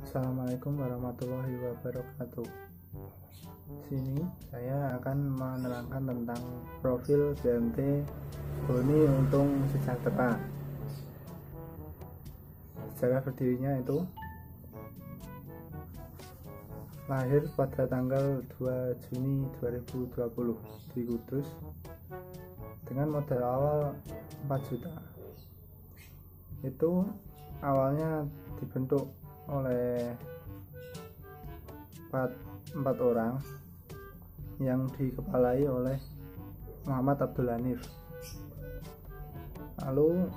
Assalamualaikum warahmatullahi wabarakatuh. Sini saya akan menerangkan tentang profil BMT Boni Untung Sejahtera. Sejarah berdirinya itu lahir pada tanggal 2 Juni 2020 di Kudus dengan modal awal 4 juta. Itu awalnya dibentuk oleh empat orang yang dikepalai oleh Muhammad Abdul Hanif. Lalu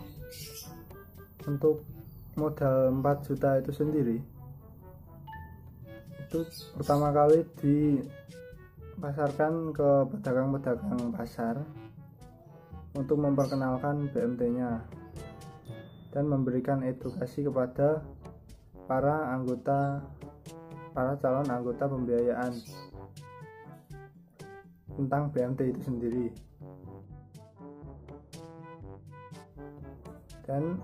untuk modal 4 juta itu sendiri itu pertama kali dipasarkan ke pedagang-pedagang pasar untuk memperkenalkan BMT-nya dan memberikan edukasi kepada para calon anggota pembiayaan tentang BMT itu sendiri. Dan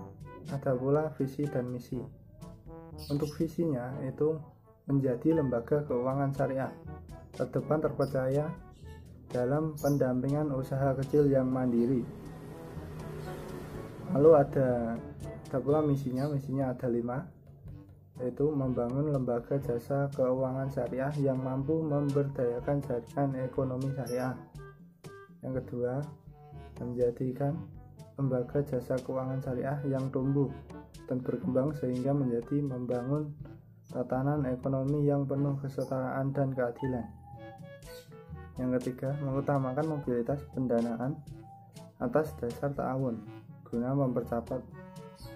ada pula visi dan misi. Untuk visinya itu menjadi lembaga keuangan syariah terdepan terpercaya dalam pendampingan usaha kecil yang mandiri. Lalu ada pula misinya ada 5, yaitu membangun lembaga jasa keuangan syariah yang mampu memberdayakan jaringan ekonomi syariah. Yang kedua, menjadikan lembaga jasa keuangan syariah yang tumbuh dan berkembang sehingga menjadi membangun tatanan ekonomi yang penuh kesetaraan dan keadilan. Yang ketiga, mengutamakan mobilitas pendanaan atas dasar ta'awun guna mempercepat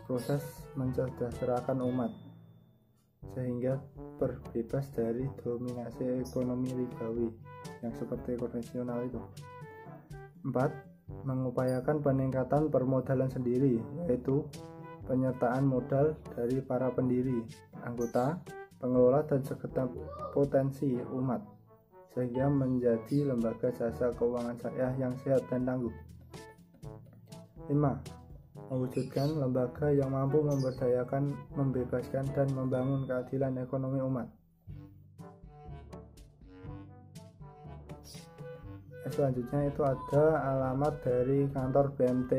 proses mensejahterakan umat sehingga berbebas dari dominasi ekonomi ribawi yang seperti konvensional itu. 4. Mengupayakan peningkatan permodalan sendiri, yaitu penyertaan modal dari para pendiri, anggota, pengelola dan segenap potensi umat sehingga menjadi lembaga jasa keuangan syariah yang sehat dan tangguh. 5. Mewujudkan lembaga yang mampu memberdayakan, membebaskan, dan membangun keadilan ekonomi umat. Selanjutnya itu ada alamat dari kantor BMT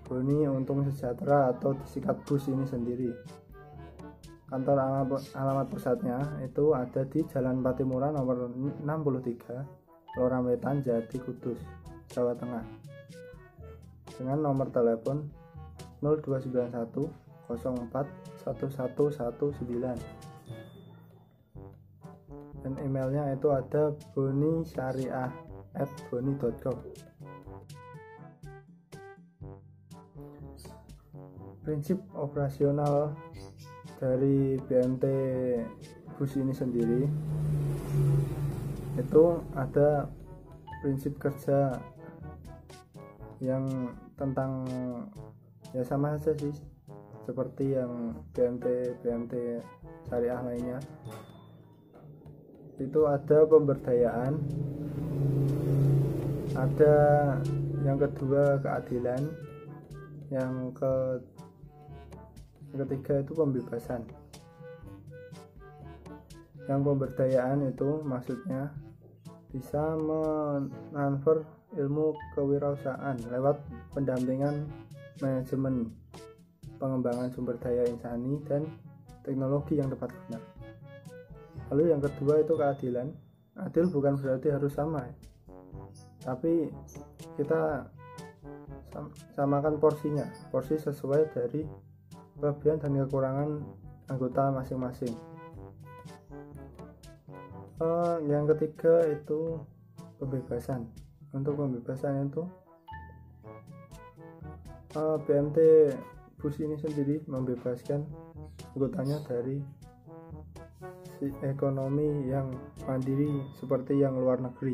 Boni Untung Sejahtera atau disingkat BUS ini sendiri. Kantor alamat pusatnya itu ada di Jalan Patimura nomor 63, Lorong Wetan, Jati, Kudus, Jawa Tengah. Dengan nomor telepon 0291 04 1119 dan emailnya itu ada bonisyariah@boni.com. Prinsip operasional dari BMT BUS ini sendiri itu ada prinsip kerja yang tentang ya sama saja sih seperti yang BMT syariah lainnya. Itu ada pemberdayaan, ada yang kedua keadilan, yang ketiga itu pembebasan. Yang pemberdayaan itu maksudnya bisa mentransfer ilmu kewirausahaan lewat pendampingan manajemen, pengembangan sumber daya insani dan teknologi yang tepat guna. Lalu yang kedua itu keadilan. Adil bukan berarti harus sama, tapi kita samakan porsi sesuai dari kelebihan dan kekurangan anggota masing-masing. Yang ketiga itu pembebasan. Untuk pembebasan itu BMT BUS ini sendiri membebaskan anggotanya dari ekonomi yang mandiri seperti yang luar negeri.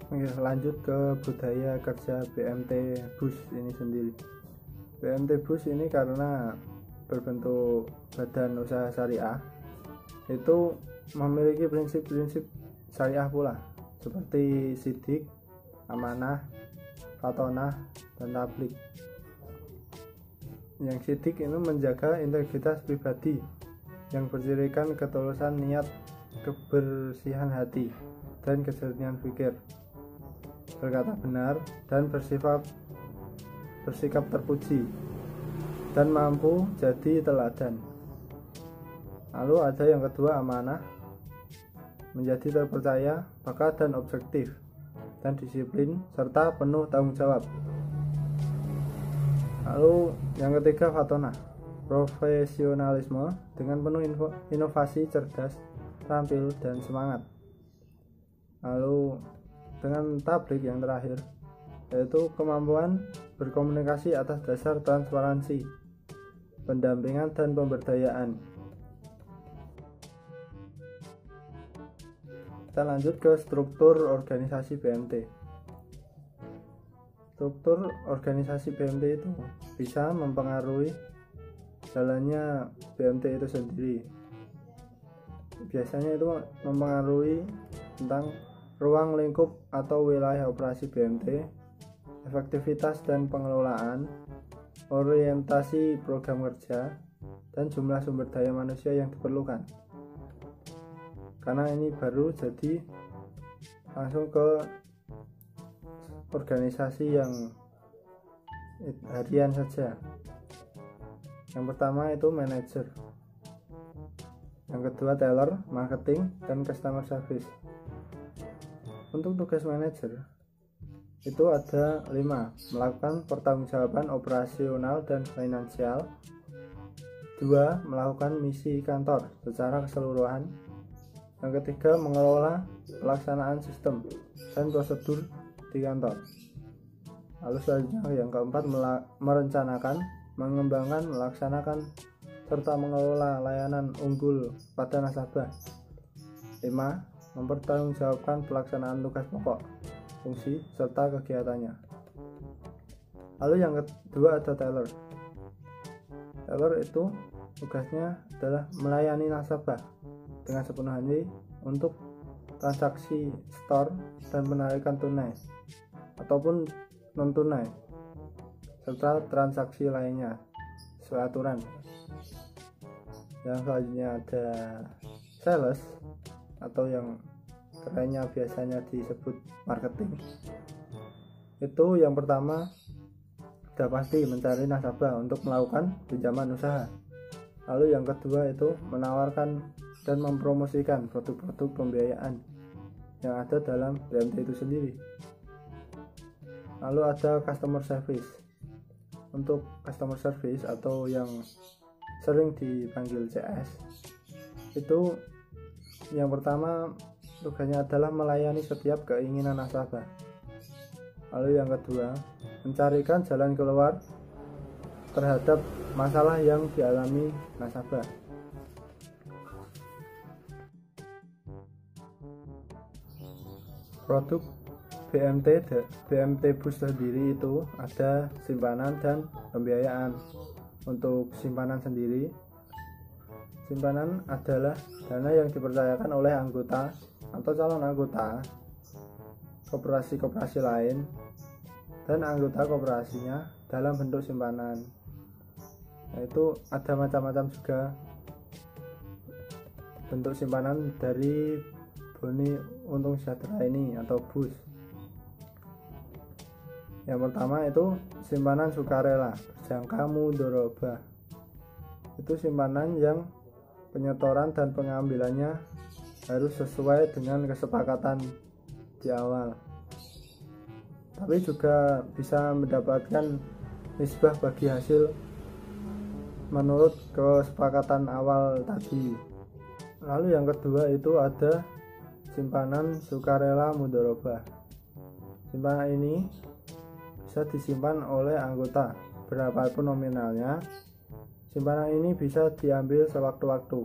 Oke, lanjut ke budaya kerja BMT BUS ini sendiri. BMT BUS ini karena berbentuk badan usaha syariah itu memiliki prinsip-prinsip syariah pula seperti sidik, amanah, fatonah, dan tablik. Yang sidik itu menjaga integritas pribadi yang bercirikan ketulusan niat, kebersihan hati, dan kejernihan pikir, berkata benar, dan bersikap terpuji, dan mampu jadi teladan. Lalu ada yang kedua, amanah, menjadi terpercaya, peka dan objektif, dan disiplin, serta penuh tanggung jawab. Lalu yang ketiga, fatonah, profesionalisme dengan penuh inovasi, cerdas, terampil, dan semangat. Lalu dengan tablik yang terakhir, yaitu kemampuan berkomunikasi atas dasar transparansi, pendampingan, dan pemberdayaan. Kita lanjut ke struktur organisasi BMT. Struktur organisasi BMT itu bisa mempengaruhi jalannya BMT itu sendiri. Biasanya itu mempengaruhi tentang ruang lingkup atau wilayah operasi BMT, efektivitas dan pengelolaan, orientasi program kerja, dan jumlah sumber daya manusia yang diperlukan. Karena ini baru, jadi langsung ke organisasi yang harian saja. Yang pertama itu manajer, yang kedua teller, marketing, dan customer service. Untuk tugas manajer itu ada 5: melakukan pertanggungjawaban operasional dan finansial, 2. melakukan misi kantor secara keseluruhan, yang ketiga mengelola pelaksanaan sistem dan prosedur di kantor. Lalu selanjutnya yang keempat, merencanakan, mengembangkan, melaksanakan, serta mengelola layanan unggul pada nasabah. 5. Mempertanggungjawabkan pelaksanaan tugas pokok, fungsi, serta kegiatannya. Lalu yang kedua ada teller. Teller itu tugasnya adalah melayani nasabah dengan sepenuh hati untuk transaksi store dan penarikan tunai ataupun non tunai, serta transaksi lainnya sesuai aturan. Yang selanjutnya ada sales, atau yang kerennya biasanya disebut marketing. Itu yang pertama sudah pasti mencari nasabah untuk melakukan pinjaman usaha. Lalu yang kedua itu menawarkan dan mempromosikan produk-produk pembiayaan yang ada dalam BMT itu sendiri. Lalu ada customer service. Untuk customer service atau yang sering dipanggil CS, itu yang pertama tugasnya adalah melayani setiap keinginan nasabah. Lalu yang kedua, mencarikan jalan keluar terhadap masalah yang dialami nasabah. Produk BMT Bus sendiri itu ada simpanan dan pembiayaan. Untuk simpanan sendiri, simpanan adalah dana yang dipercayakan oleh anggota atau calon anggota koperasi-koperasi lain dan anggota koperasinya dalam bentuk simpanan. Itu ada macam-macam juga bentuk simpanan dari Boni Untung Sejahtera ini atau BUS. Yang pertama itu simpanan sukarela berjangka mudharabah. Itu simpanan yang penyetoran dan pengambilannya harus sesuai dengan kesepakatan di awal, tapi juga bisa mendapatkan nisbah bagi hasil menurut kesepakatan awal tadi. Lalu yang kedua itu ada simpanan sukarela mudharabah. Simpanan ini bisa disimpan oleh anggota berapapun nominalnya. Simpanan ini bisa diambil sewaktu-waktu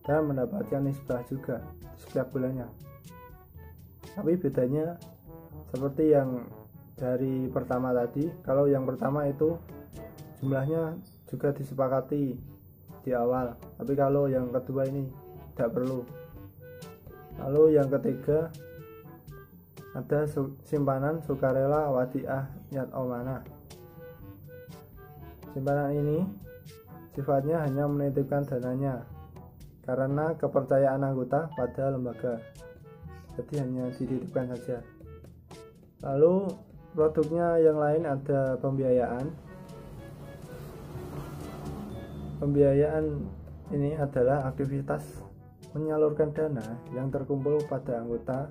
dan mendapatkan nisbah juga setiap bulannya. Tapi bedanya seperti yang dari pertama tadi, kalau yang pertama itu jumlahnya juga disepakati di awal, tapi kalau yang kedua ini tidak perlu. Lalu yang ketiga ada simpanan sukarela wadiah yat amanah. Simpanan ini sifatnya hanya menitipkan dananya karena kepercayaan anggota pada lembaga, jadi hanya dititipkan saja. Lalu produknya yang lain ada pembiayaan. Pembiayaan ini adalah aktivitas menyalurkan dana yang terkumpul pada anggota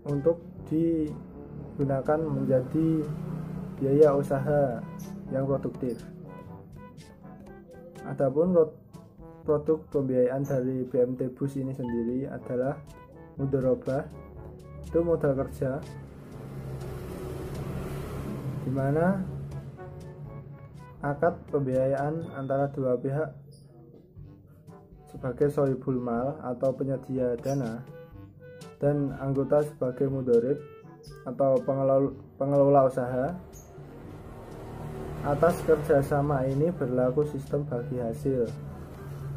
untuk digunakan menjadi biaya usaha yang produktif. Adapun produk pembiayaan dari BMT BUS ini sendiri adalah mudharabah, itu modal kerja, di mana akad pembiayaan antara dua pihak sebagai sohibul mal atau penyedia dana dan anggota sebagai mudharib atau pengelola usaha. Atas kerjasama ini berlaku sistem bagi hasil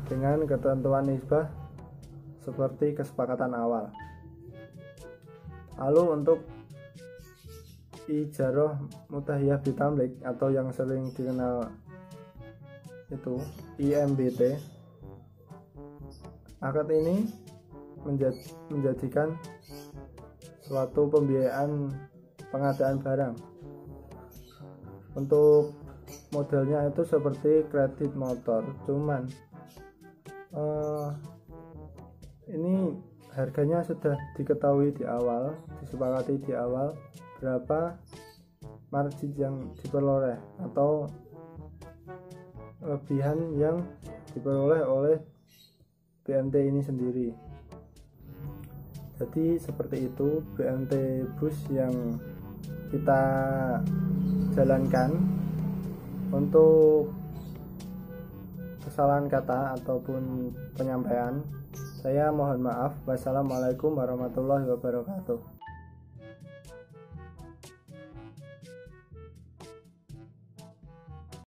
dengan ketentuan nisbah seperti kesepakatan awal. Lalu untuk ijarah mutahiyah bitamlik atau yang sering dikenal itu IMBT, akad ini menjadikan suatu pembiayaan pengadaan barang. Untuk modelnya itu seperti kredit motor, cuman ini harganya sudah diketahui di awal, disepakati di awal berapa margin yang diperoleh atau lebihan yang diperoleh oleh BMT ini sendiri. Jadi seperti itu BMT BUS yang kita jalankan. Untuk kesalahan kata ataupun penyampaian, saya mohon maaf. Wassalamualaikum warahmatullahi wabarakatuh.